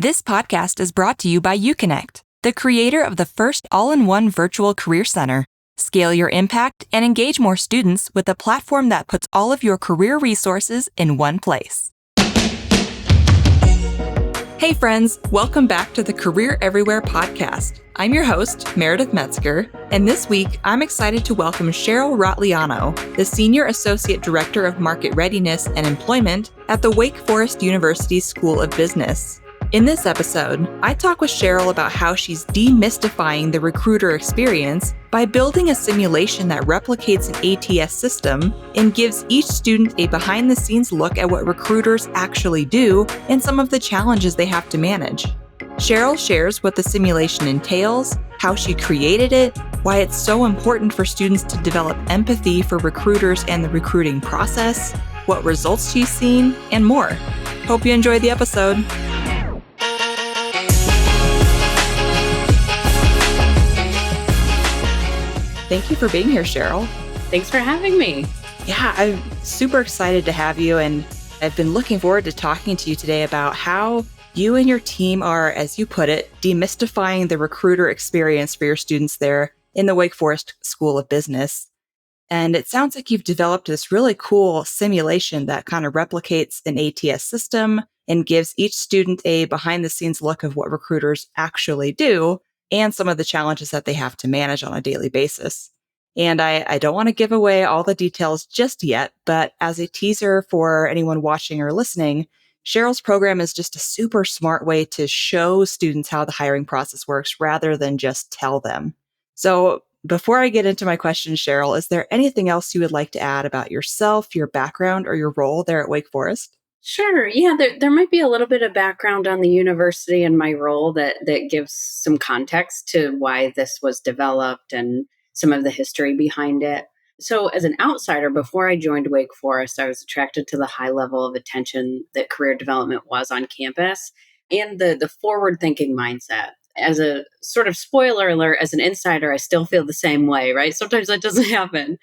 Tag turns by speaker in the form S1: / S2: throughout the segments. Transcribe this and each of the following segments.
S1: This podcast is brought to you by UConnect, the creator of the first all-in-one virtual career center. Scale your impact and engage more students with a platform that puts all of your career resources in one place. Hey friends, welcome back to the Career Everywhere podcast. I'm your host, Meredith Metzger, and this week I'm excited to welcome Cheryl Rotyliano, the Senior Associate Director of Market Readiness and Employment at the Wake Forest University School of Business. In this episode, I talk with Cheryl about how she's demystifying the recruiter experience by building a simulation that replicates an ATS system and gives each student a behind-the-scenes look at what recruiters actually do and some of the challenges they have to manage. Cheryl shares what the simulation entails, how she created it, why it's so important for students to develop empathy for recruiters and the recruiting process, what results she's seen, and more. Hope you enjoyed the episode. Thank you for being here, Cheryl.
S2: Thanks for having me.
S1: Yeah, I'm super excited to have you, and I've been looking forward to talking to you today about how you and your team are, as you put it, demystifying the recruiter experience for your students there in the Wake Forest School of Business. And it sounds like you've developed this really cool simulation that kind of replicates an ATS system and gives each student a behind-the-scenes look of what recruiters actually do and some of the challenges that they have to manage on a daily basis. And I don't want to give away all the details just yet, but as a teaser for anyone watching or listening, Cheryl's program is just a super smart way to show students how the hiring process works rather than just tell them. So before I get into my questions, Cheryl, is there anything else you would like to add about yourself, your background, or your role there at Wake Forest?
S2: Sure. Yeah, there might be a little bit of background on the university and my role that gives some context to why this was developed and some of the history behind it. So as an outsider, before I joined Wake Forest, I was attracted to the high level of attention that career development was on campus and the forward-thinking mindset. As a sort of spoiler alert, as an insider, I still feel the same way, right? Sometimes that doesn't happen.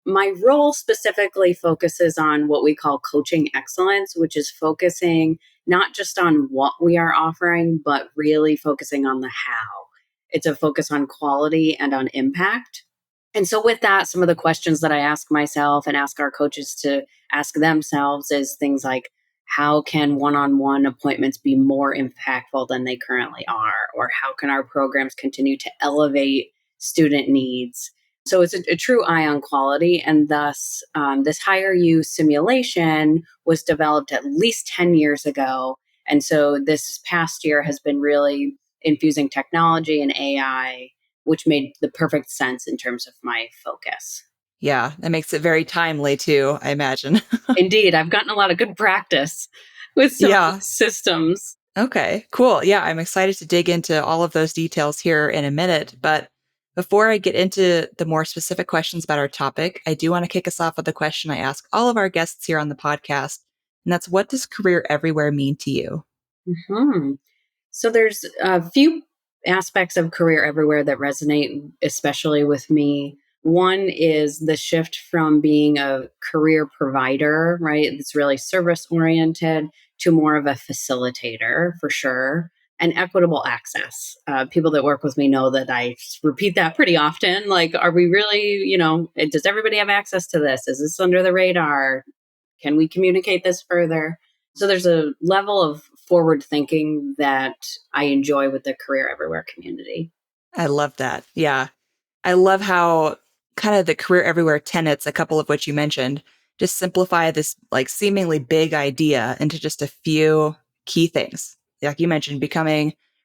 S2: My role specifically focuses on what we call coaching excellence, which is focusing not just on what we are offering, but really focusing on the how. It's a focus on quality and on impact. And so with that, some of the questions that I ask myself and ask our coaches to ask themselves is things like, how can one-on-one appointments be more impactful than they currently are? Or how can our programs continue to elevate student needs? So it's a true eye on quality, and thus this higher you simulation was developed at least 10 years ago. And so this past year has been really infusing technology and AI, which made the perfect sense in terms of my focus.
S1: Yeah, that makes it very timely too, I imagine.
S2: Indeed, I've gotten a lot of good practice with some of the systems.
S1: Okay, cool. Yeah, I'm excited to dig into all of those details here in a minute, but before I get into the more specific questions about our topic, I do want to kick us off with a question I ask all of our guests here on the podcast, and that's, what does career everywhere mean to you?
S2: Mm-hmm. So there's a few aspects of career everywhere that resonate especially with me. One is the shift from being a career provider, right? It's really service oriented, to more of a facilitator for sure. And equitable access. People that work with me know that I repeat that pretty often. Like, are we really, does everybody have access to this? Is this under the radar? Can we communicate this further? So there's a level of forward thinking that I enjoy with the Career Everywhere community.
S1: I love that. Yeah. I love how kind of the Career Everywhere tenets, a couple of which you mentioned, just simplify this like seemingly big idea into just a few key things. Like you mentioned,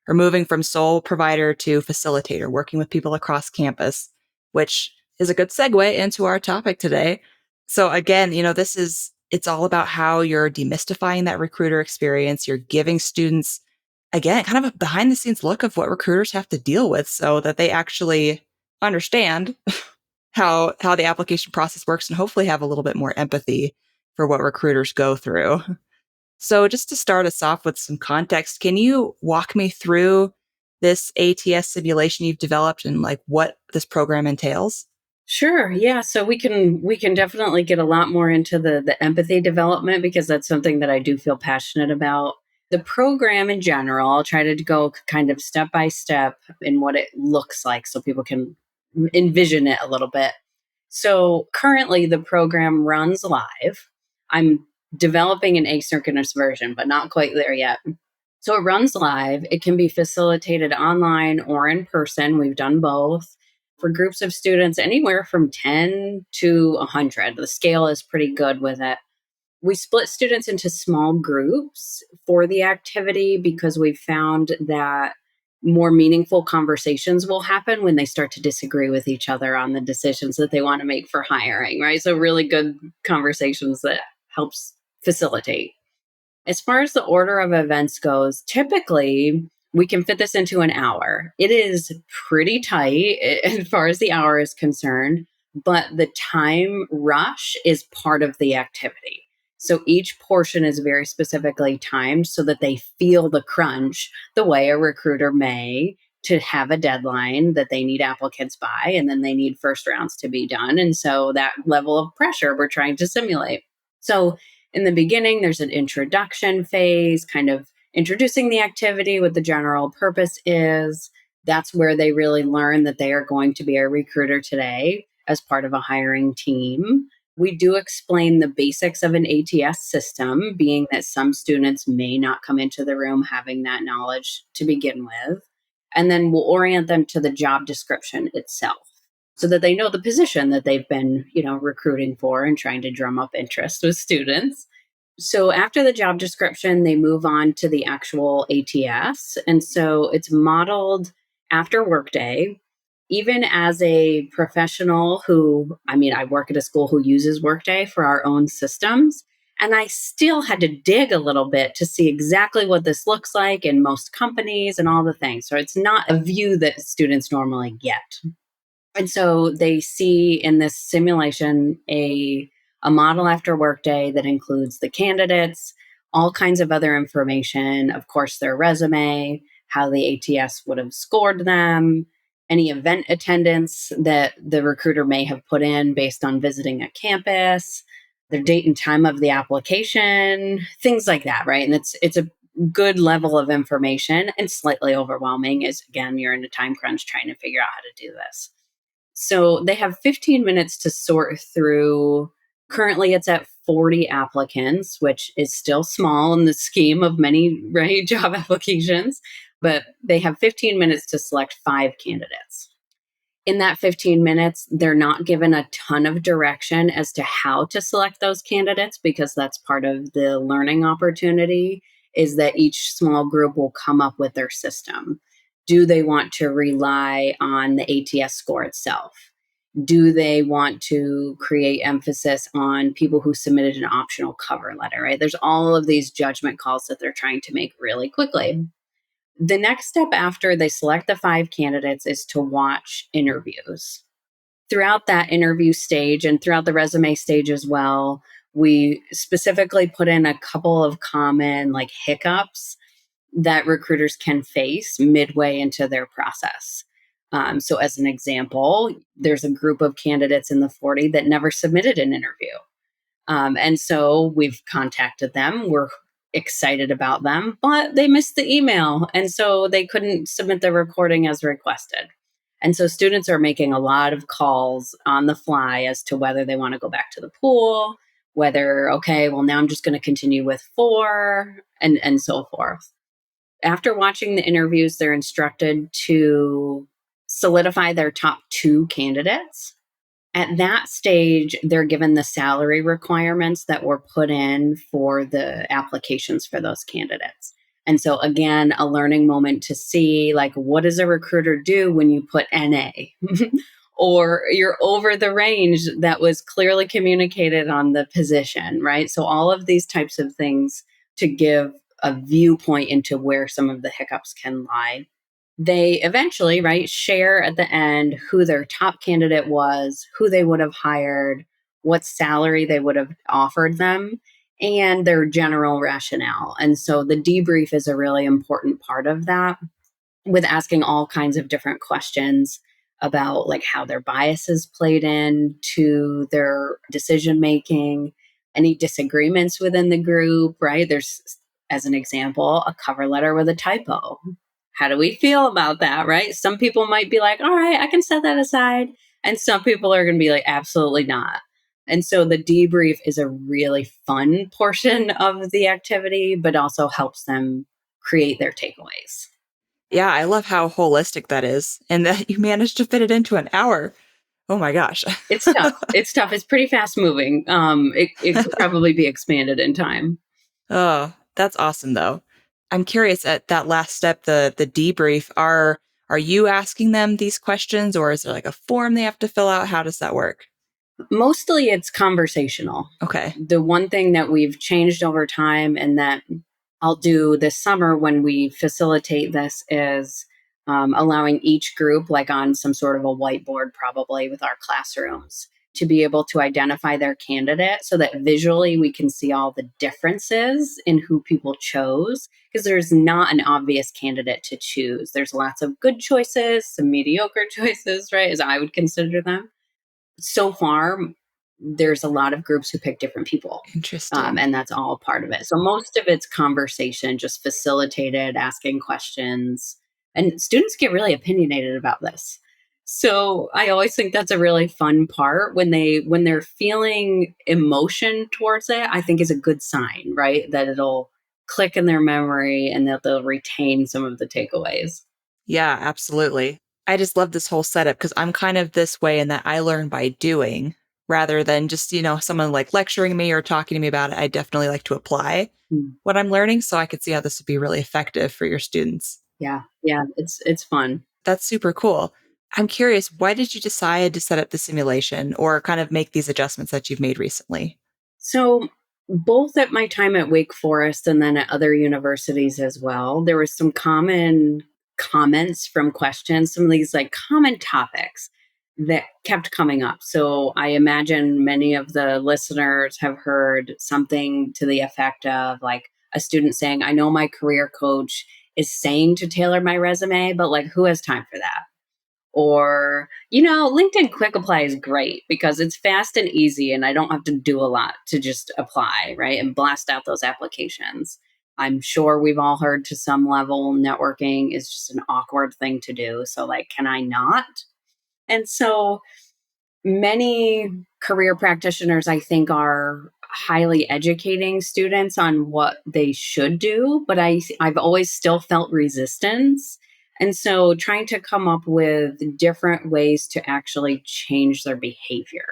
S1: moving from sole provider to facilitator, working with people across campus, which is a good segue into our topic today. So again, it's all about how you're demystifying that recruiter experience. You're giving students, again, kind of a behind the scenes look of what recruiters have to deal with so that they actually understand how the application process works and hopefully have a little bit more empathy for what recruiters go through. So just to start us off with some context, can you walk me through this ATS simulation you've developed and like what this program entails?
S2: Sure. Yeah. So we can definitely get a lot more into the empathy development, because that's something that I do feel passionate about. The program in general, I'll try to go kind of step by step in what it looks like so people can envision it a little bit. So currently the program runs live. I'm developing an asynchronous version, but not quite there yet. So it runs live. It can be facilitated online or in person. We've done both for groups of students anywhere from 10 to 100. The scale is pretty good with it. We split students into small groups for the activity because we found that more meaningful conversations will happen when they start to disagree with each other on the decisions that they want to make for hiring, right? So really good conversations that helps facilitate. As far as the order of events goes, typically we can fit this into an hour. It is pretty tight as far as the hour is concerned, but the time rush is part of the activity. So each portion is very specifically timed so that they feel the crunch the way a recruiter may, to have a deadline that they need applicants by, and then they need first rounds to be done. And so that level of pressure we're trying to simulate. So in the beginning, there's an introduction phase, kind of introducing the activity, what the general purpose is. That's where they really learn that they are going to be a recruiter today as part of a hiring team. We do explain the basics of an ATS system, being that some students may not come into the room having that knowledge to begin with. And then we'll orient them to the job description itself so that they know the position that they've been, recruiting for and trying to drum up interest with students. So after the job description, they move on to the actual ATS. And so it's modeled after Workday. Even as a professional I work at a school who uses Workday for our own systems. And I still had to dig a little bit to see exactly what this looks like in most companies and all the things. So it's not a view that students normally get. And so they see in this simulation a model after Workday that includes the candidates, all kinds of other information, of course, their resume, how the ATS would have scored them, any event attendance that the recruiter may have put in based on visiting a campus, their date and time of the application, things like that, right? And it's a good level of information and slightly overwhelming as, again, you're in a time crunch trying to figure out how to do this. So they have 15 minutes to sort through. Currently, it's at 40 applicants, which is still small in the scheme of many job applications, but they have 15 minutes to select 5 candidates. In that 15 minutes, they're not given a ton of direction as to how to select those candidates because that's part of the learning opportunity, is that each small group will come up with their system. Do they want to rely on the ATS score itself? Do they want to create emphasis on people who submitted an optional cover letter, right? There's all of these judgment calls that they're trying to make really quickly. The next step after they select the 5 candidates is to watch interviews. Throughout that interview stage and throughout the resume stage as well, we specifically put in a couple of common hiccups that recruiters can face midway into their process. So as an example, there's a group of candidates in the 40 that never submitted an interview. And so we've contacted them. We're excited about them, but they missed the email. And so they couldn't submit the recording as requested. And so students are making a lot of calls on the fly as to whether they want to go back to the pool, whether, okay, well, now I'm just going to continue with 4 and so forth. After watching the interviews, they're instructed to solidify their top 2 candidates. At that stage, they're given the salary requirements that were put in for the applications for those candidates. And so again, a learning moment to see what does a recruiter do when you put NA or you're over the range that was clearly communicated on the position, right? So all of these types of things to give a viewpoint into where some of the hiccups can lie. They eventually, share at the end who their top candidate was, who they would have hired, what salary they would have offered them, and their general rationale. And so the debrief is a really important part of that, with asking all kinds of different questions about how their biases played in to their decision making, any disagreements within the group, right? There's as an example, a cover letter with a typo. How do we feel about that, right? Some people might be like, all right, I can set that aside. And some people are going to be like, absolutely not. And so the debrief is a really fun portion of the activity, but also helps them create their takeaways.
S1: Yeah, I love how holistic that is and that you managed to fit it into an hour. Oh my gosh.
S2: It's tough. It's tough. It's pretty fast moving. It could probably be expanded in time.
S1: Oh, that's awesome though. I'm curious at that last step, the debrief, are you asking them these questions or is there like a form they have to fill out? How does that work?
S2: Mostly it's conversational.
S1: Okay.
S2: The one thing that we've changed over time and that I'll do this summer when we facilitate this is allowing each group, like on some sort of a whiteboard, probably with our classrooms, to be able to identify their candidate so that visually we can see all the differences in who people chose. Because there's not an obvious candidate to choose. There's lots of good choices, some mediocre choices, right? As I would consider them. So far, there's a lot of groups who pick different people.
S1: Interesting.
S2: And that's all part of it. So most of it's conversation, just facilitated, asking questions. And students get really opinionated about this. So I always think that's a really fun part when they're feeling emotion towards it, I think is a good sign, right? That it'll click in their memory and that they'll retain some of the takeaways.
S1: Yeah, absolutely. I just love this whole setup because I'm kind of this way in that I learn by doing rather than just, someone like lecturing me or talking to me about it. I definitely like to apply
S2: Hmm.
S1: what I'm learning. So I could see how this would be really effective for your students.
S2: Yeah. Yeah. It's fun.
S1: That's super cool. I'm curious, why did you decide to set up the simulation or kind of make these adjustments that you've made recently?
S2: So, both at my time at Wake Forest and then at other universities as well, there was some common comments from questions, some of these like common topics that kept coming up. So, I imagine many of the listeners have heard something to the effect of like a student saying, I know my career coach is saying to tailor my resume, but like, who has time for that? Or, LinkedIn Quick Apply is great because it's fast and easy and I don't have to do a lot to just apply, right? And blast out those applications. I'm sure we've all heard to some level networking is just an awkward thing to do. So, like, can I not? And so, many career practitioners, I think, are highly educating students on what they should do, but I've always still felt resistance. And so trying to come up with different ways to actually change their behavior.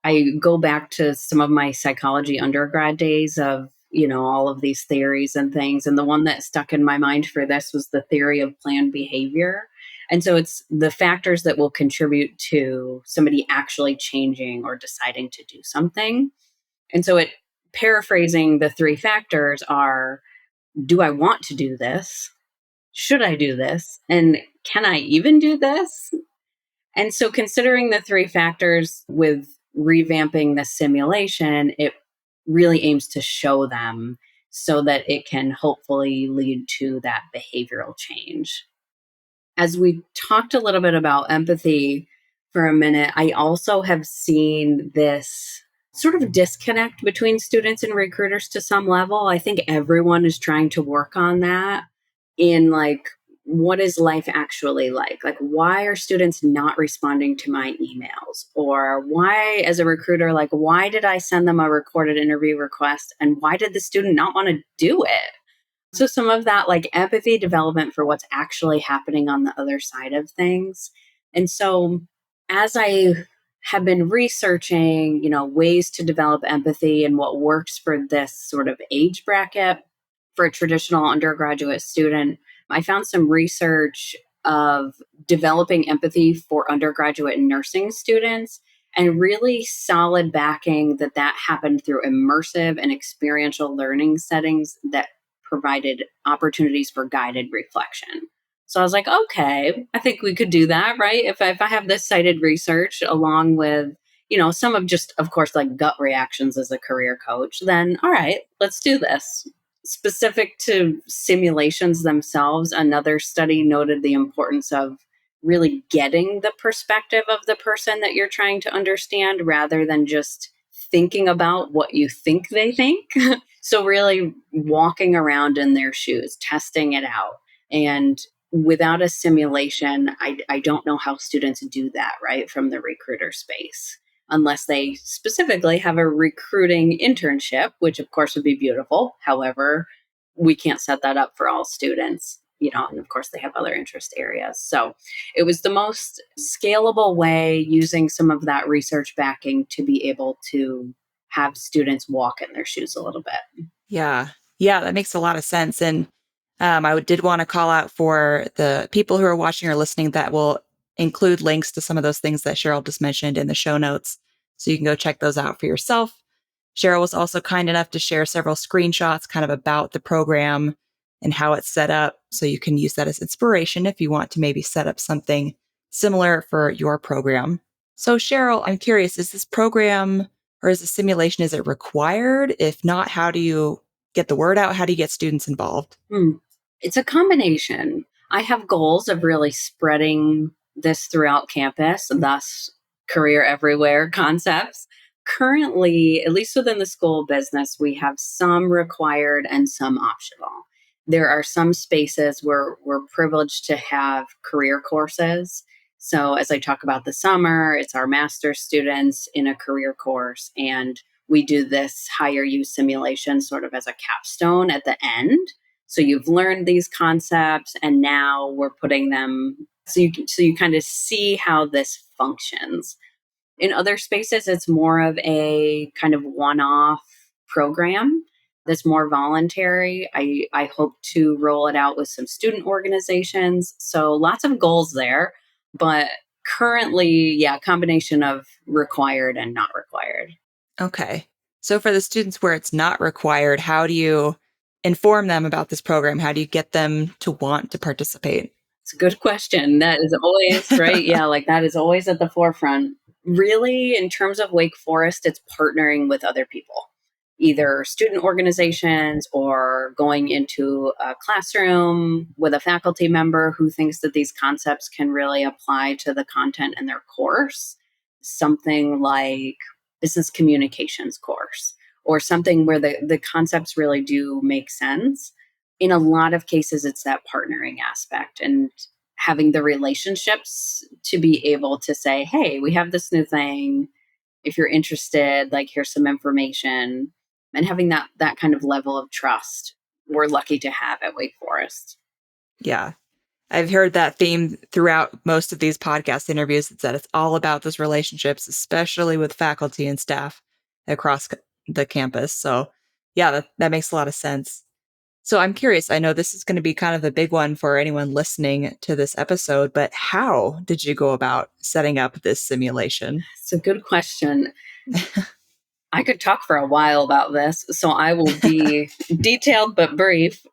S2: I go back to some of my psychology undergrad days of, all of these theories and things. And the one that stuck in my mind for this was the theory of planned behavior. And so it's the factors that will contribute to somebody actually changing or deciding to do something. And so it paraphrasing the three factors are, do I want to do this? Should I do this? And can I even do this? And so, considering the three factors with revamping the simulation, it really aims to show them so that it can hopefully lead to that behavioral change. As we talked a little bit about empathy for a minute, I also have seen this sort of disconnect between students and recruiters to some level. I think everyone is trying to work on that in like, what is life actually like? Like, why are students not responding to my emails? Or why, as a recruiter, like, why did I send them a recorded interview request? And why did the student not want to do it? So some of that like empathy development for what's actually happening on the other side of things. And so as I have been researching, ways to develop empathy and what works for this sort of age bracket for a traditional undergraduate student, I found some research of developing empathy for undergraduate nursing students and really solid backing that happened through immersive and experiential learning settings that provided opportunities for guided reflection. So I was like, okay, I think we could do that, right? If I have this cited research along with, some of just, of course, like gut reactions as a career coach, then all right, let's do this. Specific to simulations themselves, another study noted the importance of really getting the perspective of the person that you're trying to understand rather than just thinking about what you think they think. So, really walking around in their shoes, testing it out. And without a simulation, I don't know how students do that, right, from the recruiter space, unless they specifically have a recruiting internship, which of course would be beautiful. However, we can't set that up for all students, and of course they have other interest areas. So it was the most scalable way, using some of that research backing to be able to have students walk in their shoes a little bit.
S1: Yeah. Yeah, that makes a lot of sense. And did want to call out for the people who are watching or listening that will include links to some of those things that Cheryl just mentioned in the show notes. So you can go check those out for yourself. Cheryl was also kind enough to share several screenshots kind of about the program and how it's set up. So you can use that as inspiration if you want to maybe set up something similar for your program. So Cheryl, I'm curious, is this program or is the simulation, is it required? If not, how do you get the word out? How do you get students involved?
S2: It's a combination. I have goals of really spreading this throughout campus, thus career everywhere concepts. Currently, at least within the school business, we have some required and some optional. There are some spaces where we're privileged to have career courses. So, as I talk about the summer, it's our master's students in a career course, and we do this higher use simulation sort of as a capstone at the end. So you've learned these concepts, and now we're putting them so you kind of see how this functions. In other spaces, it's more of a kind of one-off program that's more voluntary. I hope to roll it out with some student organizations. So lots of goals there, but currently, yeah, combination of required and not required.
S1: Okay. So for the students where it's not required, how do you inform them about this program? How do you get them to want to participate?
S2: It's a good question. That is always, right? Yeah, like that is always at the forefront. Really, in terms of Wake Forest, it's partnering with other people, either student organizations or going into a classroom with a faculty member who thinks that these concepts can really apply to the content in their course. Something like business communications course, or something where the concepts really do make sense. In a lot of cases, it's that partnering aspect and having the relationships to be able to say, hey, we have this new thing. If you're interested, like, here's some information. And having that kind of level of trust, we're lucky to have at Wake Forest.
S1: Yeah. I've heard that theme throughout most of these podcast interviews. It's that it's all about those relationships, especially with faculty and staff across the campus. So yeah, that makes a lot of sense. So I'm curious, I know this is going to be kind of a big one for anyone listening to this episode, but how did you go about setting up this simulation?
S2: It's a good question. I could talk for a while about this, so I will be detailed but brief.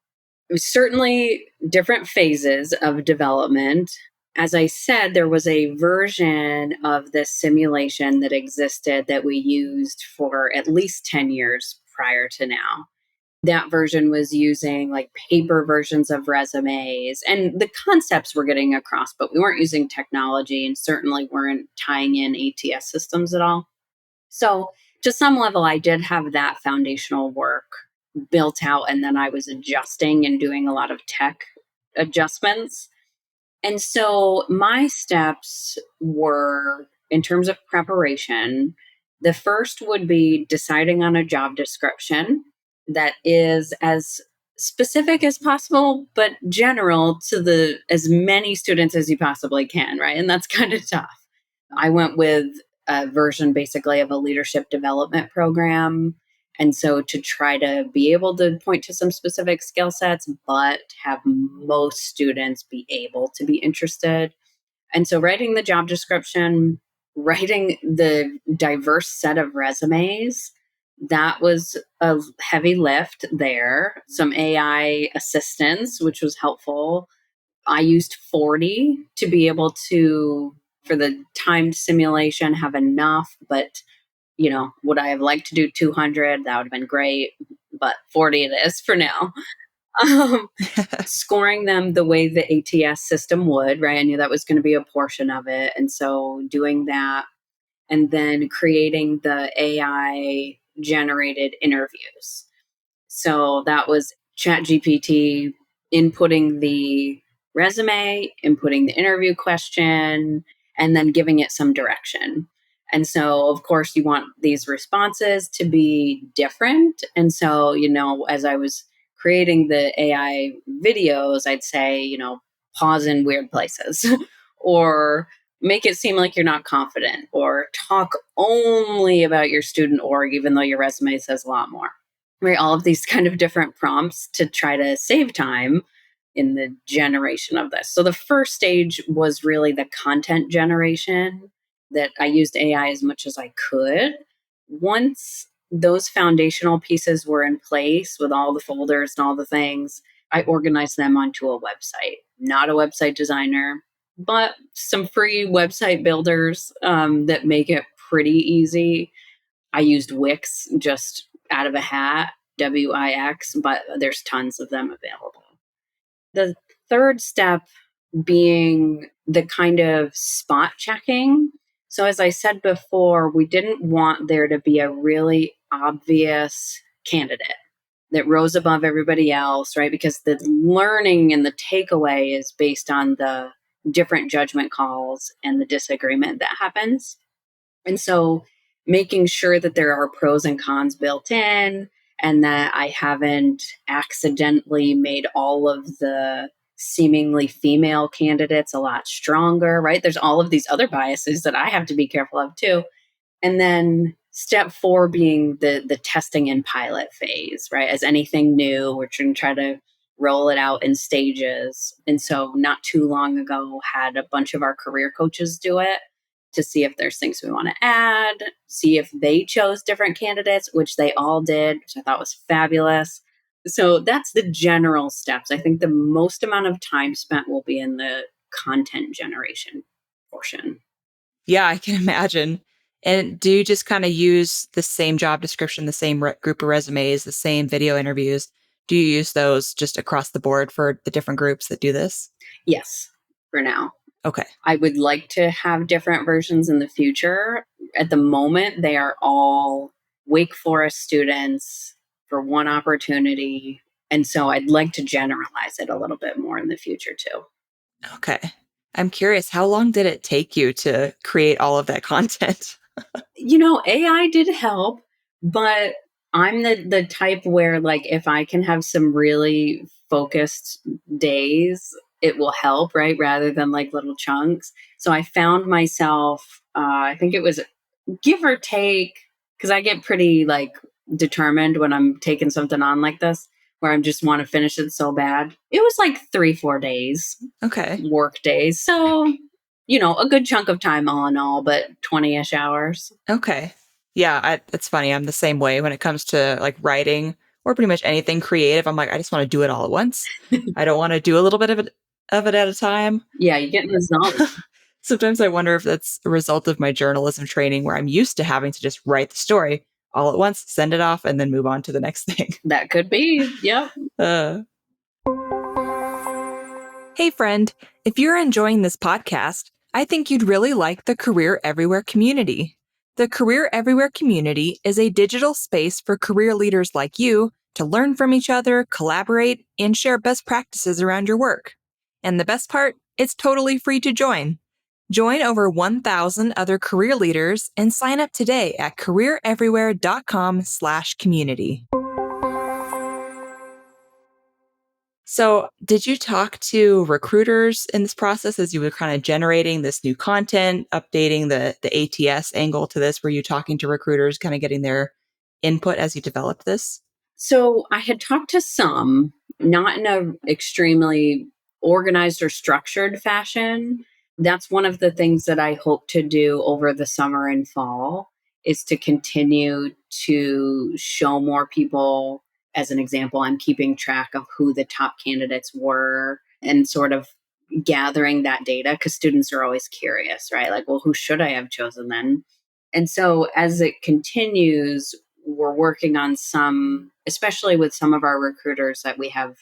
S2: Certainly different phases of development. As I said, there was a version of this simulation that existed that we used for at least 10 years prior to now. That version was using like paper versions of resumes, and the concepts were getting across, but we weren't using technology and certainly weren't tying in ATS systems at all. So, to some level, I did have that foundational work built out, and then I was adjusting and doing a lot of tech adjustments. And so, my steps were, in terms of preparation, the first would be deciding on a job description that is as specific as possible, but general to the as many students as you possibly can, right? And that's kind of tough. I went with a version basically of a leadership development program. And so to try to be able to point to some specific skill sets, but have most students be able to be interested. And so writing the job description, writing the diverse set of resumes, that was a heavy lift there. Some AI assistance, which was helpful. I used 40 to be able to, for the timed simulation, have enough. But, would I have liked to do 200? That would have been great. But 40 it is for now. Um, Scoring them the way the ATS system would, right? I knew that was going to be a portion of it. And so doing that. and then creating the AI generated interviews. So that was ChatGPT inputting the resume, inputting the interview question, and then giving it some direction. And so, of course, you want these responses to be different. And so, as I was creating the AI videos, I'd say, pause in weird places or make it seem like you're not confident or talk only about your student org, even though your resume says a lot more. Right, all of these kind of different prompts to try to save time in the generation of this. So the first stage was really the content generation, that I used AI as much as I could. Once those foundational pieces were in place with all the folders and all the things, I organized them onto a website. Not a website designer, but some free website builders that make it pretty easy. I used Wix just out of a hat, Wix, but there's tons of them available. The third step being the kind of spot checking. So, as I said before, we didn't want there to be a really obvious candidate that rose above everybody else, right? Because the learning and the takeaway is based on the different judgment calls and the disagreement that happens. And so making sure that there are pros and cons built in and that I haven't accidentally made all of the seemingly female candidates a lot stronger, right? There's all of these other biases that I have to be careful of too. And then step 4 being the testing and pilot phase, right? As anything new, we're trying to try to roll it out in stages. And so not too long ago, had a bunch of our career coaches do it to see if there's things we want to add, see if they chose different candidates, which they all did, which I thought was fabulous. So that's the general steps. I think the most amount of time spent will be in the content generation portion.
S1: Yeah, I can imagine. And do you just kind of use the same job description, the same group of resumes, the same video interviews? Do you use those just across the board for the different groups that do this?
S2: Yes, for now.
S1: Okay.
S2: I would like to have different versions in the future. At the moment, they are all Wake Forest students for one opportunity. And so I'd like to generalize it a little bit more in the future too.
S1: Okay. I'm curious, how long did it take you to create all of that content?
S2: AI did help, but I'm the type where, like, if I can have some really focused days, it will help, right? Rather than like little chunks. So I found myself, I think it was give or take, because I get pretty like determined when I'm taking something on like this, where I just want to finish it so bad. It was like 3-4 days,
S1: Okay.
S2: work days. So, a good chunk of time all in all, but 20-ish hours.
S1: Okay. Yeah, it's funny. I'm the same way when it comes to like writing or pretty much anything creative. I'm like, I just want to do it all at once. I don't want to do a little bit of it at a time.
S2: Yeah, you get in the zone.
S1: Sometimes I wonder if that's a result of my journalism training where I'm used to having to just write the story all at once, send it off, and then move on to the next thing.
S2: That could be. Yep.
S1: Hey, friend, if you're enjoying this podcast, I think you'd really like the Career Everywhere community. The Career Everywhere community is a digital space for career leaders like you to learn from each other, collaborate, and share best practices around your work. And the best part, it's totally free to join. Join over 1,000 other career leaders and sign up today at careereverywhere.com/community. So, did you talk to recruiters in this process as you were kind of generating this new content, updating the ATS angle to this? Were you talking to recruiters, kind of getting their input as you developed this?
S2: So I had talked to some, not in a extremely organized or structured fashion. That's one of the things that I hope to do over the summer and fall, is to continue to show more people. As an example, I'm keeping track of who the top candidates were and sort of gathering that data, because students are always curious, right? Like, well, who should I have chosen then? And so as it continues, we're working on some, especially with some of our recruiters that we have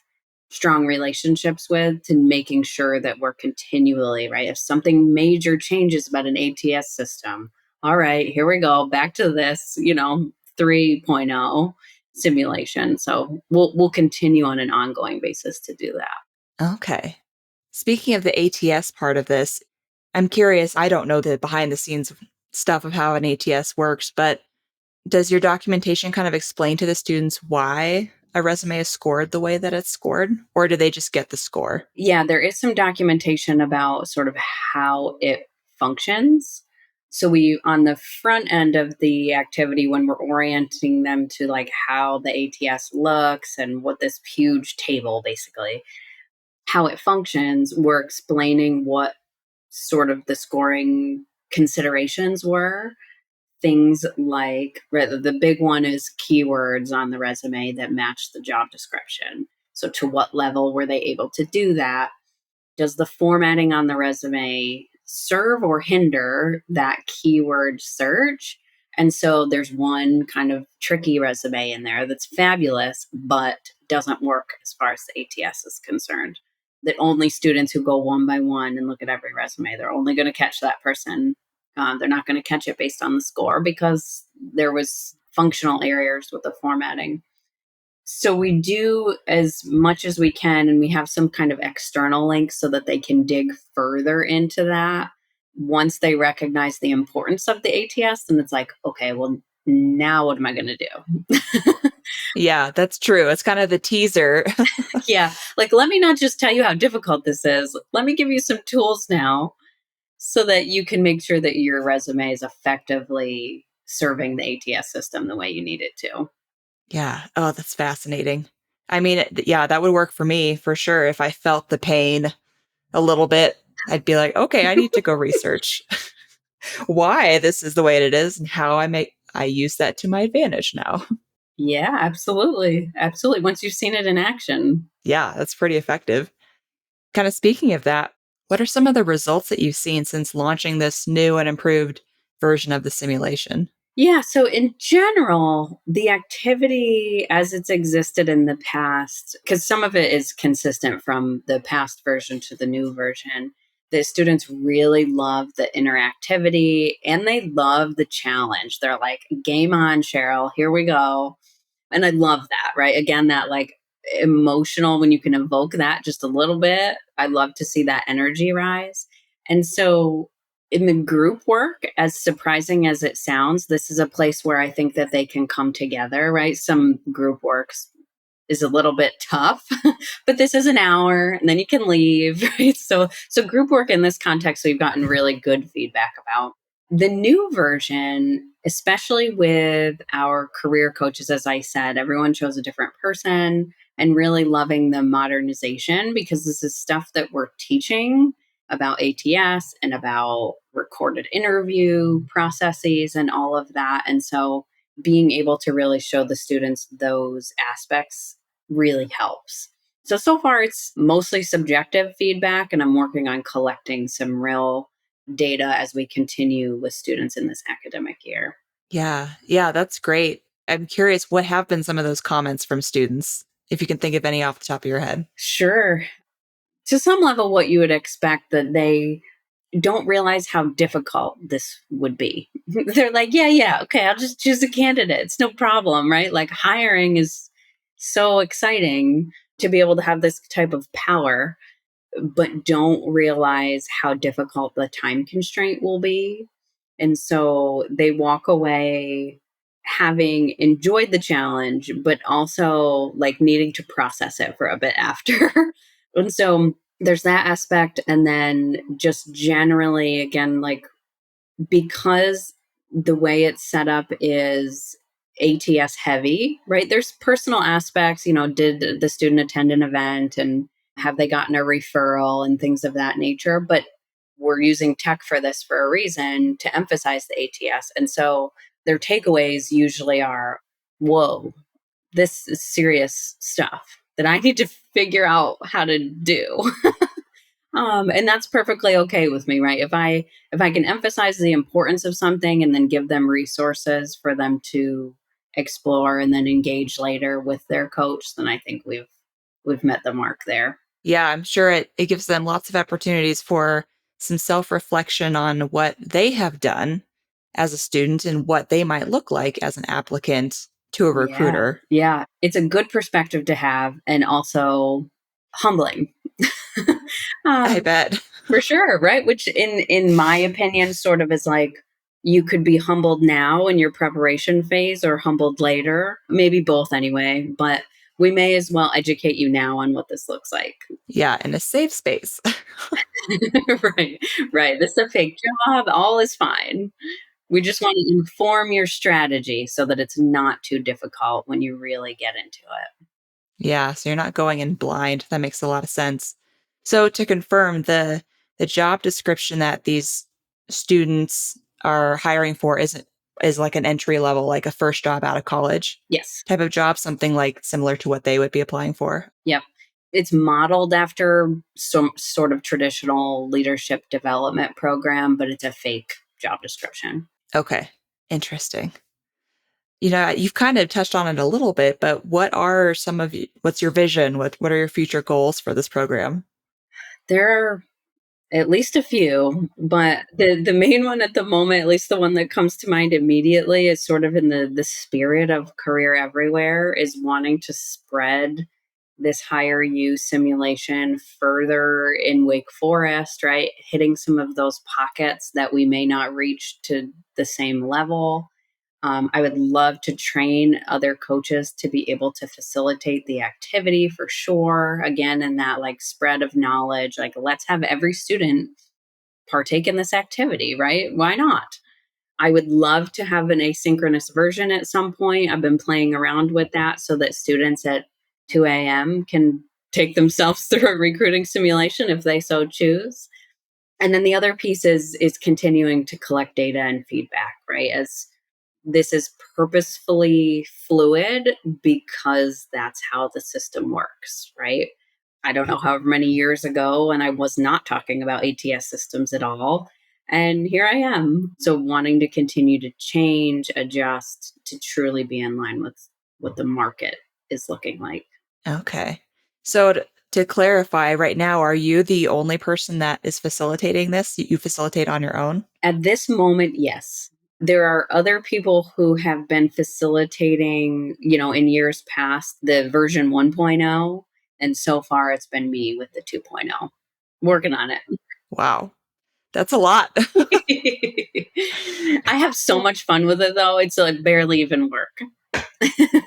S2: strong relationships with, to making sure that we're continually, right? If something major changes about an ATS system, all right, here we go. Back to this, 3.0 simulation. So we'll continue on an ongoing basis to do that.
S1: Okay. Speaking of the ATS part of this, I'm curious. I don't know the behind the scenes stuff of how an ATS works, but does your documentation kind of explain to the students why a resume is scored the way that it's scored? Or do they just get the score?
S2: Yeah, there is some documentation about sort of how it functions. So we on the front end of the activity when we're orienting them to like how the ATS looks and what this huge table basically how it functions, we're explaining what sort of the scoring considerations were. Things like the big one is keywords on the resume that match the job description. So, to what level were they able to do that? Does the formatting on the resume serve or hinder that keyword search? And so there's one kind of tricky resume in there that's fabulous, but doesn't work as far as the ATS is concerned. That only students who go one by one and look at every resume, they're only going to catch that person. They're not going to catch it based on the score because there was functional errors with the formatting. So we do as much as we can, and we have some kind of external links so that they can dig further into that. Once they recognize the importance of the ATS, then it's like, okay, well, now what am I going to do?
S1: Yeah, that's true. It's kind of the teaser.
S2: Yeah, like let me not just tell you how difficult this is. Let me give you some tools now so that you can make sure that your resume is effectively serving the ATS system the way you need it to.
S1: Yeah. Oh, that's fascinating. I mean, yeah, that would work for me for sure. If I felt the pain a little bit, I'd be like, okay, I need to go research why this is the way it is and how I use that to my advantage now.
S2: Yeah, absolutely. Absolutely. Once you've seen it in action.
S1: Yeah, that's pretty effective. Kind of speaking of that, what are some of the results that you've seen since launching this new and improved version of the simulation?
S2: Yeah, so in general, the activity as it's existed in the past, because some of it is consistent from the past version to the new version, the students really love the interactivity and they love the challenge. They're like, game on, Cheryl, here we go. And I love that, right? Again, that like emotional, when you can evoke that just a little bit, I love to see that energy rise. And so in the group work, as surprising as it sounds, this is a place where I think that they can come together, right? Some group works is a little bit tough, but this is an hour and then you can leave, right? So group work in this context, we've gotten really good feedback about. The new version, especially with our career coaches, as I said, everyone chose a different person and really loving the modernization because this is stuff that we're teaching about ATS and about recorded interview processes and all of that. And so being able to really show the students those aspects really helps. So far it's mostly subjective feedback, and I'm working on collecting some real data as we continue with students in this academic year.
S1: Yeah, yeah, that's great. I'm curious, what have been some of those comments from students, if you can think of any off the top of your head?
S2: Sure. To some level, what you would expect that they don't realize how difficult this would be. They're like, yeah, yeah, okay, I'll just choose a candidate. It's no problem, right? Like hiring is so exciting to be able to have this type of power, but don't realize how difficult the time constraint will be. And so they walk away having enjoyed the challenge, but also like needing to process it for a bit after. And so there's that aspect. And then just generally, again, like because the way it's set up is ATS heavy, right? There's personal aspects, did the student attend an event and have they gotten a referral and things of that nature? But we're using tech for this for a reason to emphasize the ATS. And so their takeaways usually are, whoa, this is serious stuff that I need to figure out how to do. And that's perfectly okay with me, right? If I can emphasize the importance of something and then give them resources for them to explore and then engage later with their coach, then I think we've met the mark there.
S1: Yeah, I'm sure it gives them lots of opportunities for some self reflection on what they have done as a student and what they might look like as an applicant to a
S2: Yeah.
S1: recruiter.
S2: Yeah. It's a good perspective to have and also humbling.
S1: I
S2: um,
S1: bet.
S2: for sure, right? Which in my opinion sort of is like you could be humbled now in your preparation phase or humbled later, maybe both anyway, but we may as well educate you now on what this looks like.
S1: Yeah, in a safe space.
S2: Right. Right. This is a fake job. All is fine. We just want to inform your strategy so that it's not too difficult when you really get into it.
S1: Yeah, so you're not going in blind. That makes a lot of sense. So to confirm, the job description that these students are hiring for is like an entry level, like a first job out of college
S2: Yes.
S1: type of job, something like similar to what they would be applying for.
S2: Yep. It's modeled after some sort of traditional leadership development program, but it's a fake job description.
S1: Okay. Interesting. You know, you've kind of touched on it a little bit, but what's your vision? What are your future goals for this program?
S2: There are at least a few, but the main one at the moment, at least the one that comes to mind immediately, is sort of in the spirit of career everywhere, is wanting to spread this higher U simulation further in Wake Forest, right? Hitting some of those pockets that we may not reach to the same level. I would love to train other coaches to be able to facilitate the activity for sure. Again, in that like spread of knowledge, like let's have every student partake in this activity, right? Why not? I would love to have an asynchronous version at some point. I've been playing around with that so that students at 2 a.m. can take themselves through a recruiting simulation if they so choose. And then the other piece is continuing to collect data and feedback, right? As this is purposefully fluid because that's how the system works, right? I don't know however many years ago, and I was not talking about ATS systems at all. And here I am. So, wanting to continue to change, adjust to truly be in line with what the market is looking like.
S1: Okay. So to clarify, right now, are you the only person that is facilitating this? You facilitate on your own?
S2: At this moment, yes. There are other people who have been facilitating, in years past, the version 1.0. And so far, it's been me with the 2.0, working on it.
S1: Wow. That's a lot.
S2: I have so much fun with it, though. It's like barely even work.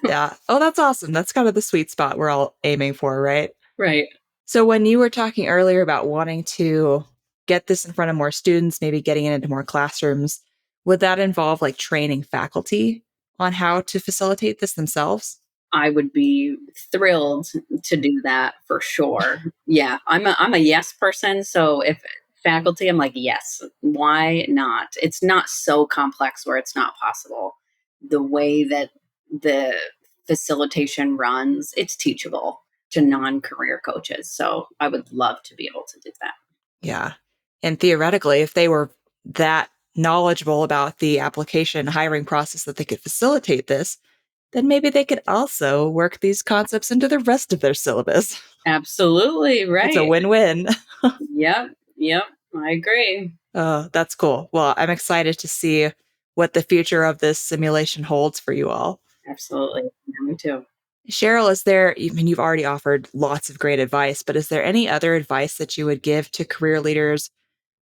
S1: Yeah. Oh, that's awesome. That's kind of the sweet spot we're all aiming for, right?
S2: Right.
S1: So when you were talking earlier about wanting to get this in front of more students, maybe getting it into more classrooms, would that involve like training faculty on how to facilitate this themselves?
S2: I would be thrilled to do that for sure. Yeah, I'm a yes person, so if faculty, I'm like, yes, why not? It's not so complex where it's not possible. The way that the facilitation runs, it's teachable to non-career coaches. So I would love to be able to do that.
S1: Yeah. And theoretically, if they were that knowledgeable about the application hiring process that they could facilitate this, then maybe they could also work these concepts into the rest of their syllabus.
S2: Absolutely,
S1: It's a
S2: right.
S1: win-win.
S2: Yep, yep, I agree.
S1: That's cool. Well, I'm excited to see what the future of this simulation holds for you all.
S2: Absolutely. Yeah, me too.
S1: Cheryl, I mean, you've already offered lots of great advice, but is there any other advice that you would give to career leaders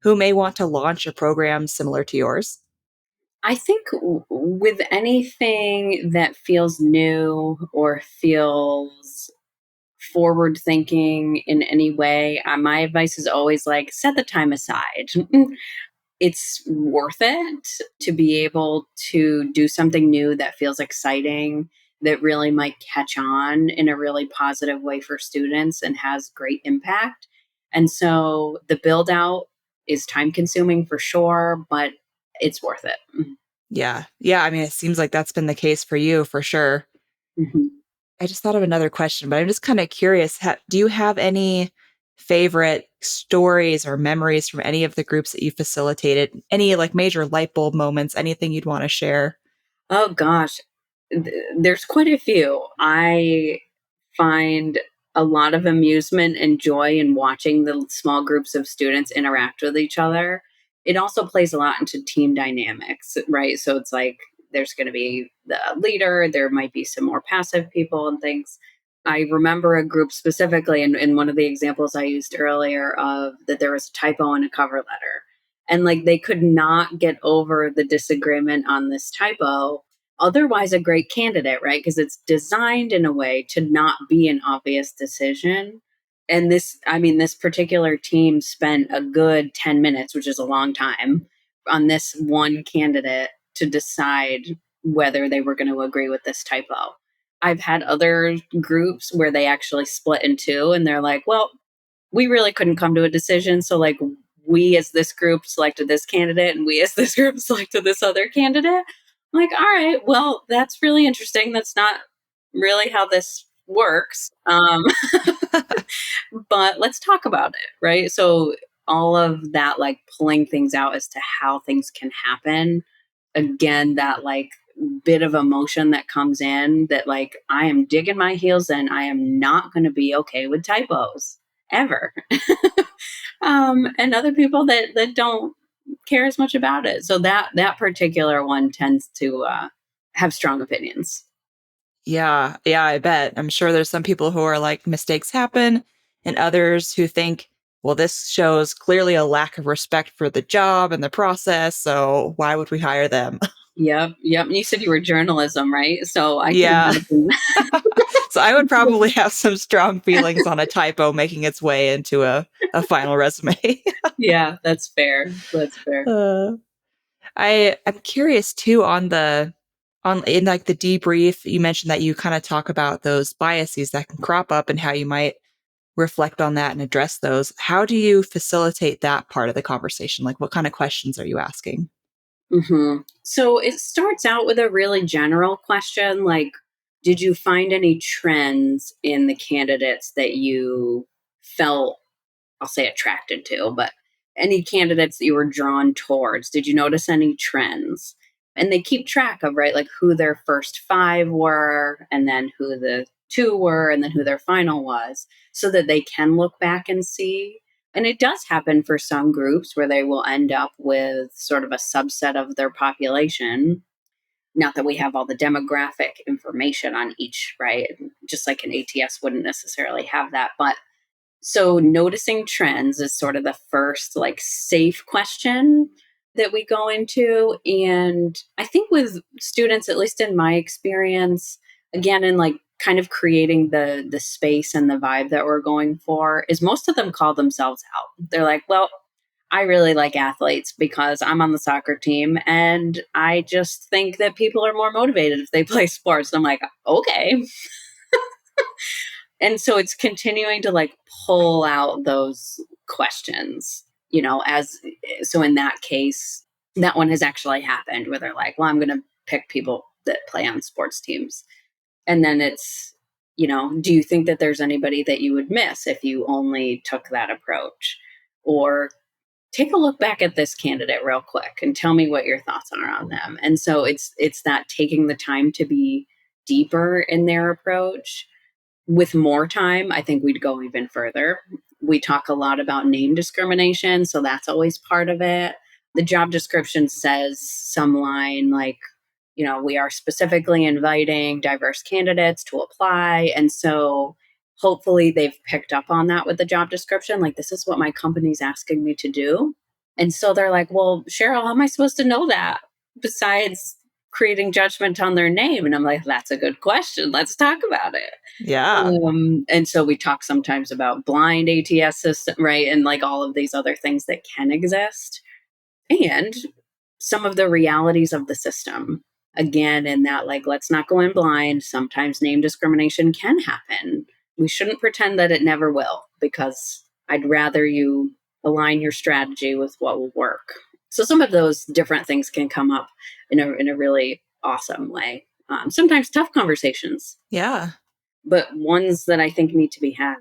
S1: who may want to launch a program similar to yours?
S2: I think with anything that feels new or feels forward thinking in any way, my advice is always like set the time aside. It's worth it to be able to do something new that feels exciting, that really might catch on in a really positive way for students and has great impact. And so the build out is time consuming for sure, but it's worth it.
S1: Yeah. Yeah. I mean, it seems like that's been the case for you for sure.
S2: Mhm.
S1: I just thought of another question, but I'm just kind of curious. Do you have any favorite stories or memories from any of the groups that you facilitated? Any like major light bulb moments, anything you'd want to share?
S2: Oh gosh, there's quite a few. I find a lot of amusement and joy in watching the small groups of students interact with each other. it also plays a lot into team dynamics, right? So it's like there's going to be the leader, there might be some more passive people and things. I remember a group specifically in one of the examples I used earlier of that there was a typo in a cover letter. And like they could not get over the disagreement on this typo. Otherwise, a great candidate, right? Because it's designed in a way to not be an obvious decision. And this, I mean, this particular team spent a good 10 minutes, which is a long time, on this one candidate to decide whether they were going to agree with this typo. I've had other groups where they actually split in two and they're like, well, we really couldn't come to a decision. So, like, we as this group selected this candidate and we as this group selected this other candidate. I'm like, all right, well, that's really interesting. That's not really how this works. But let's talk about it, right? So, all of that, like pulling things out as to how things can happen. Again, that like bit of emotion that comes in that, like, I am digging my heels in. I am not going to be okay with typos ever. And other people that don't care as much about it. So that particular one tends to have strong opinions.
S1: Yeah, yeah, I bet. I'm sure there's some people who are like, mistakes happen, and others who think, well, this shows clearly a lack of respect for the job and the process, so why would we hire them?
S2: Yep, yep. And you said you were journalism, right? So I can
S1: Yeah.
S2: imagine.
S1: So I would probably have some strong feelings on a typo making its way into a final resume.
S2: Yeah, that's fair. That's fair.
S1: uh, I'm curious too on in like the debrief, you mentioned that you kind of talk about those biases that can crop up and how you might reflect on that and address those. How do you facilitate that part of the conversation? Like, what kind of questions are you asking?
S2: So it starts out with a really general question like, did you find any trends in the candidates that you felt, I'll say attracted to, but any candidates that you were drawn towards? Did you notice any trends? And they keep track of, right, like who their first five were, and then who the two were, and then who their final was, so that they can look back and see. And it does happen for some groups where they will end up with sort of a subset of their population. Not that we have all the demographic information on each, right? Just like an ATS wouldn't necessarily have that. But so noticing trends is sort of the first like safe question that we go into. And I think with students, at least in my experience, again, in like kind of creating the space and the vibe that we're going for, is most of them call themselves out. They're like, well, I really like athletes because I'm on the soccer team and I just think that people are more motivated if they play sports. And I'm like, okay. And so it's continuing to like pull out those questions, as so in that case, that one has actually happened where they're like, well, I'm going to pick people that play on sports teams. And then it's, do you think that there's anybody that you would miss if you only took that approach? Or take a look back at this candidate real quick and tell me what your thoughts are on them. And so it's that taking the time to be deeper in their approach. With more time, I think we'd go even further. We talk a lot about name discrimination, so that's always part of it. The job description says some line like, we are specifically inviting diverse candidates to apply. And so hopefully they've picked up on that with the job description. Like, this is what my company's asking me to do. And so they're like, well, Cheryl, how am I supposed to know that besides creating judgment on their name? And I'm like, that's a good question. Let's talk about it.
S1: Yeah.
S2: And so we talk sometimes about blind ATS system, right? And like all of these other things that can exist. And some of the realities of the system. Again, in that, like, let's not go in blind. Sometimes name discrimination can happen. We shouldn't pretend that it never will, because I'd rather you align your strategy with what will work. So some of those different things can come up in a really awesome way. Sometimes tough conversations,
S1: Yeah.
S2: but ones that I think need to be had.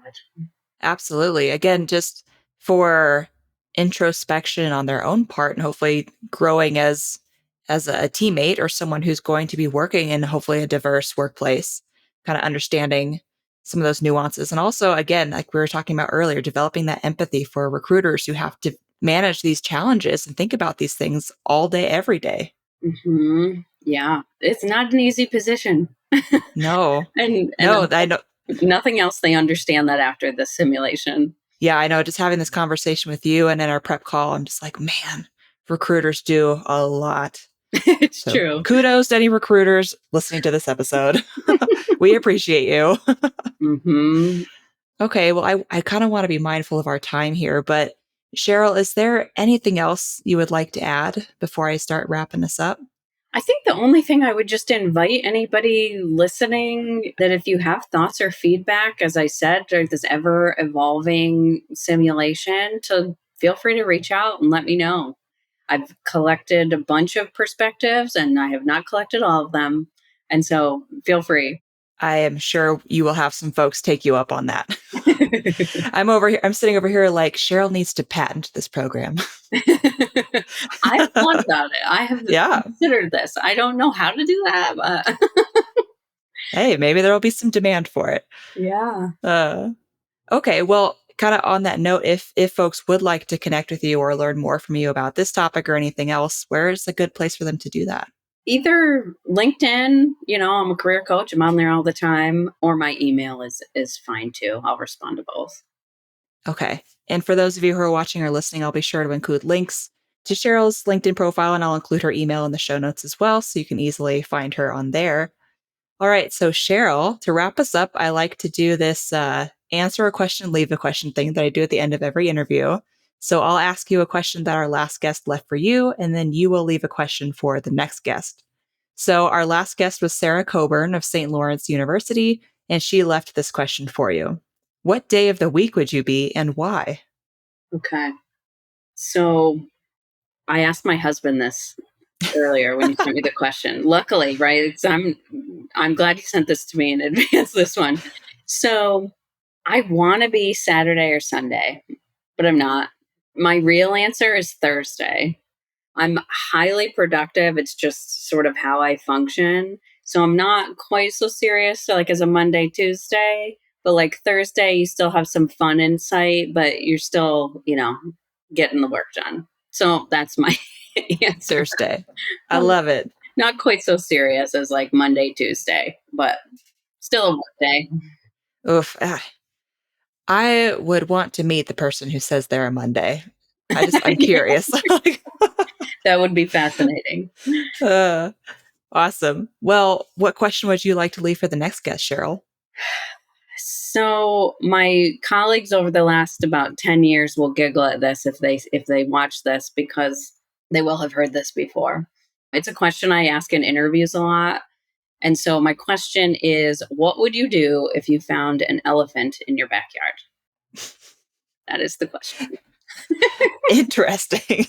S1: Absolutely. Again, just for introspection on their own part and hopefully growing as a teammate or someone who's going to be working in hopefully a diverse workplace, kind of understanding some of those nuances. And also, again, like we were talking about earlier, developing that empathy for recruiters who have to manage these challenges and think about these things all day, every day.
S2: Mm-hmm. Yeah, it's not an easy position.
S1: No,
S2: And
S1: no, I know.
S2: nothing else they understand that after the simulation.
S1: Yeah, I know. Just having this conversation with you and in our prep call, I'm just like, man, recruiters do a lot.
S2: It's
S1: So
S2: true.
S1: kudos to any recruiters listening to this episode. We appreciate you.
S2: Mm-hmm.
S1: Okay, well, I kind of want to be mindful of our time here, but Cheryl, is there anything else you would like to add before I start wrapping this up?
S2: I think the only thing I would just invite anybody listening that if you have thoughts or feedback, as I said, or this ever evolving simulation, to feel free to reach out and let me know. I've collected a bunch of perspectives and I have not collected all of them. And so feel free.
S1: I am sure you will have some folks take you up on that. I'm sitting over here like Cheryl needs to patent this program.
S2: I have thought about it. I have
S1: Yeah.
S2: considered this. I don't know how to do that, but
S1: Hey, maybe there will be some demand for it.
S2: yeah.
S1: Okay, well, kind of on that note, if folks would like to connect with you or learn more from you about this topic or anything else, where is a good place for them to do that?
S2: Either LinkedIn, I'm a career coach, I'm on there all the time, or my email is fine too. I'll respond to both.
S1: Okay. And for those of you who are watching or listening, I'll be sure to include links to Cheryl's LinkedIn profile, and I'll include her email in the show notes as well, so you can easily find her on there. All right. So Cheryl, to wrap us up, I like to do this answer a question, leave a question thing that I do at the end of every interview. So I'll ask you a question that our last guest left for you, and then you will leave a question for the next guest. So our last guest was Sarah Coburn of St. Lawrence University, and she left this question for you. What day of the week would you be and why?
S2: Okay. So I asked my husband this earlier when you sent me the question. Luckily, right? I'm glad you sent this to me in advance, this one. So I want to be Saturday or Sunday, but I'm not. My real answer is Thursday. I'm highly productive. It's just sort of how I function. So I'm not quite so serious like as a Monday, Tuesday, but like Thursday, you still have some fun in sight, but you're still, getting the work done. So that's my answer.
S1: Thursday. I love it.
S2: Not quite so serious as like Monday, Tuesday, but still a work day.
S1: Oof. I would want to meet the person who says they're a Monday. I'm curious.
S2: That would be fascinating.
S1: Awesome. Well, what question would you like to leave for the next guest, Cheryl?
S2: So my colleagues over the last about 10 years will giggle at this if they watch this, because they will have heard this before. It's a question I ask in interviews a lot. And so my question is, what would you do if you found an elephant in your backyard? That is the question.
S1: Interesting.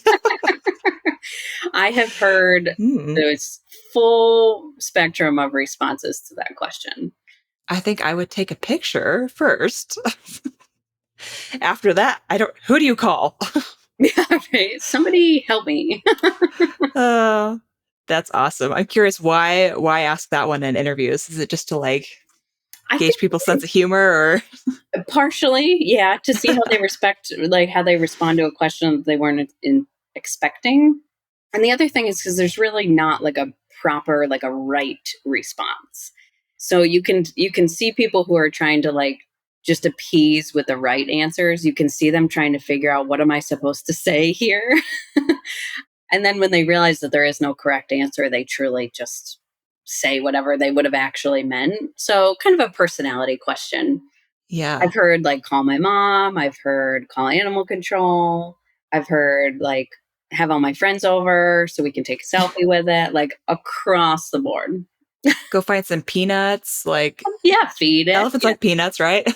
S2: I have heard this full spectrum of responses to that question.
S1: I think I would take a picture first. After that, who do you call?
S2: Yeah, right. Somebody help me.
S1: That's awesome. I'm curious why ask that one in interviews? Is it just to gauge people's sense of humor, or
S2: partially, yeah, to see how they how they respond to a question that they weren't expecting. And the other thing is because there's really not like a proper, a right response. So you can see people who are trying to just appease with the right answers. You can see them trying to figure out, what am I supposed to say here? And then when they realize that there is no correct answer, they truly just say whatever they would have actually meant. So kind of a personality question.
S1: Yeah.
S2: I've heard call my mom. I've heard call animal control. I've heard have all my friends over so we can take a selfie with it, across the board.
S1: Go find some peanuts.
S2: Yeah, feed it.
S1: Elephants like peanuts, right?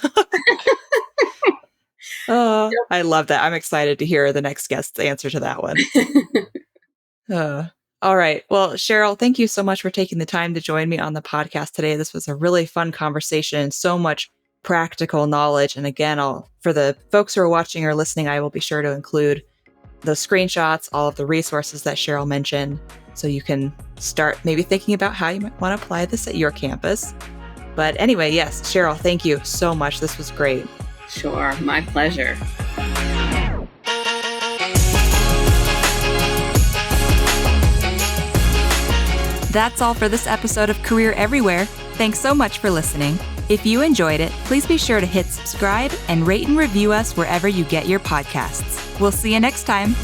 S1: Oh, yep. I love that. I'm excited to hear the next guest's answer to that one. All right. Well, Cheryl, thank you so much for taking the time to join me on the podcast today. This was a really fun conversation, so much practical knowledge. And again, for the folks who are watching or listening, I will be sure to include those screenshots, all of the resources that Cheryl mentioned, so you can start maybe thinking about how you might want to apply this at your campus. But anyway, yes, Cheryl, thank you so much. This was great.
S2: Sure. My pleasure.
S1: That's all for this episode of Career Everywhere. Thanks so much for listening. If you enjoyed it, please be sure to hit subscribe and rate and review us wherever you get your podcasts. We'll see you next time.